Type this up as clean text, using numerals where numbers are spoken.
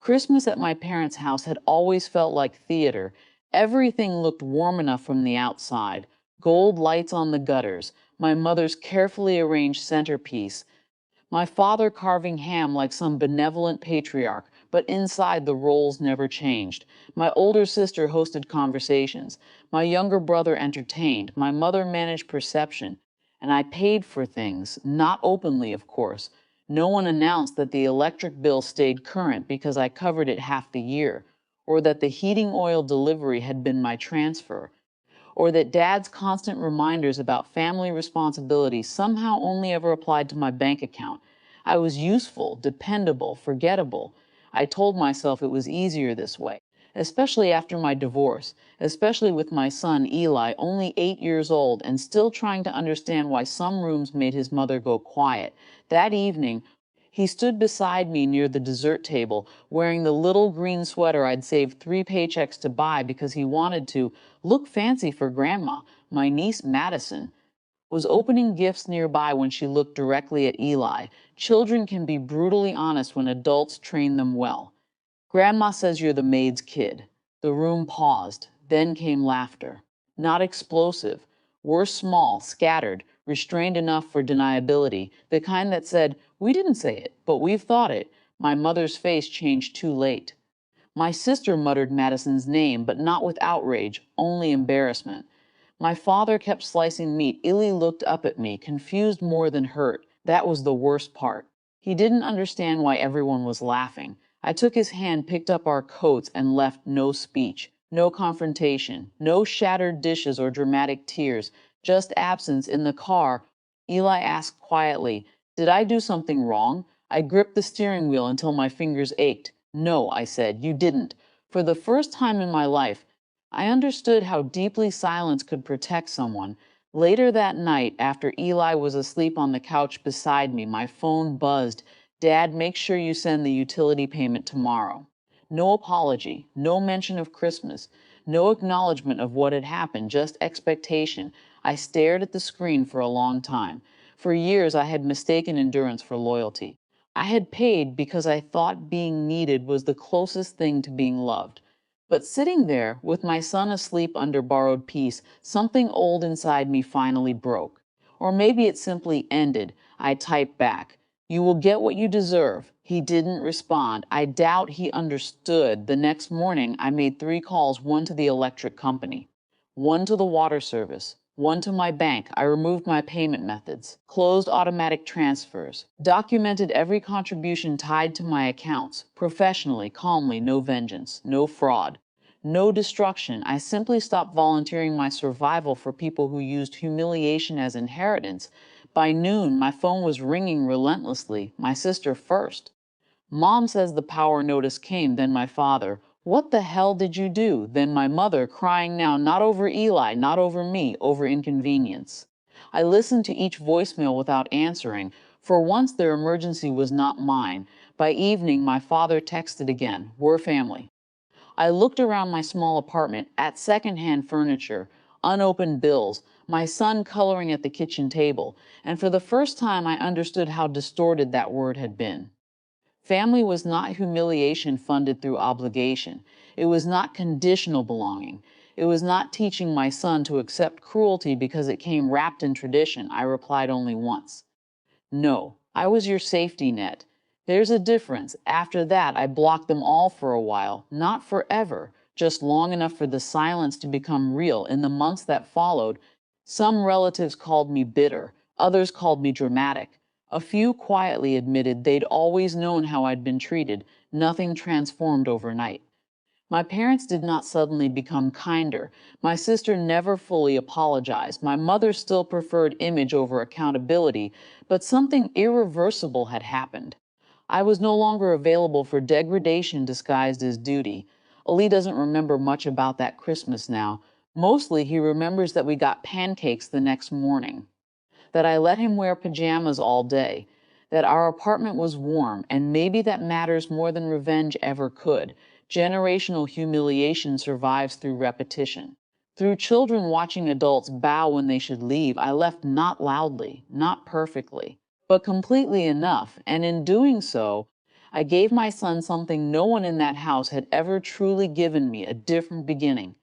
Christmas at my parents' house had always felt like theater. Everything looked warm enough from the outside. Gold lights on the gutters, my mother's carefully arranged centerpiece, my father carving ham like some benevolent patriarch, but inside the roles never changed. My older sister hosted conversations. My younger brother entertained. My mother managed perception. And I paid for things, not openly, of course. No one announced that the electric bill stayed current because I covered it half the year, or that the heating oil delivery had been my transfer, or that dad's constant reminders about family responsibility somehow only ever applied to my bank account. I was useful, dependable, forgettable. I told myself it was easier this way, especially after my divorce, especially with my son Eli, only 8 years old and still trying to understand why some rooms made his mother go quiet. That evening, he stood beside me near the dessert table, wearing the little green sweater I'd saved 3 paychecks to buy because he wanted to look fancy for Grandma. My niece Madison was opening gifts nearby when she looked directly at Eli. Children can be brutally honest when adults train them well. Grandma says you're the maid's kid. The room paused. Then came laughter. Not explosive. Worse, small, scattered, restrained enough for deniability. The kind that said, we didn't say it, but we've thought it. My mother's face changed too late. My sister muttered Madison's name, but not with outrage, only embarrassment. My father kept slicing meat. Illy looked up at me, confused more than hurt. That was the worst part. He didn't understand why everyone was laughing. I took his hand, picked up our coats, and left no speech, no confrontation, no shattered dishes or dramatic tears, just absence in the car. Eli asked quietly, did I do something wrong? I gripped the steering wheel until my fingers ached. No, I said, you didn't. For the first time in my life, I understood how deeply silence could protect someone. Later that night, after Eli was asleep on the couch beside me, my phone buzzed. Dad, make sure you send the utility payment tomorrow. No apology, no mention of Christmas, no acknowledgement of what had happened, just expectation. I stared at the screen for a long time. For years, I had mistaken endurance for loyalty. I had paid because I thought being needed was the closest thing to being loved. But sitting there, with my son asleep under borrowed peace, something old inside me finally broke. Or maybe it simply ended. I typed back, you will get what you deserve. He didn't respond. I doubt he understood. The next morning, I made 3 calls, one to the electric company, one to the water service, one to my bank. I removed my payment methods, closed automatic transfers, documented every contribution tied to my accounts, professionally, calmly, no vengeance, no fraud, no destruction. I simply stopped volunteering my survival for people who used humiliation as inheritance. By noon, my phone was ringing relentlessly, my sister first. Mom says the power notice came, then my father. What the hell did you do? Then my mother, crying now, not over Eli, not over me, over inconvenience. I listened to each voicemail without answering. For once, their emergency was not mine. By evening, my father texted again, we're family. I looked around my small apartment at secondhand furniture, unopened bills, my son coloring at the kitchen table, and for the first time I understood how distorted that word had been. Family was not humiliation funded through obligation. It was not conditional belonging. It was not teaching my son to accept cruelty because it came wrapped in tradition. I replied only once. No, I was your safety net. There's a difference. After that, I blocked them all for a while, not forever, just long enough for the silence to become real. In the months that followed, some relatives called me bitter, others called me dramatic. A few quietly admitted they'd always known how I'd been treated. Nothing transformed overnight. My parents did not suddenly become kinder. My sister never fully apologized. My mother still preferred image over accountability, but something irreversible had happened. I was no longer available for degradation disguised as duty. Ali doesn't remember much about that Christmas now. Mostly he remembers that we got pancakes the next morning, that I let him wear pajamas all day, that our apartment was warm, and maybe that matters more than revenge ever could. Generational humiliation survives through repetition. Through children watching adults bow when they should leave, I left not loudly, not perfectly, but completely enough, and in doing so, I gave my son something no one in that house had ever truly given me, a different beginning.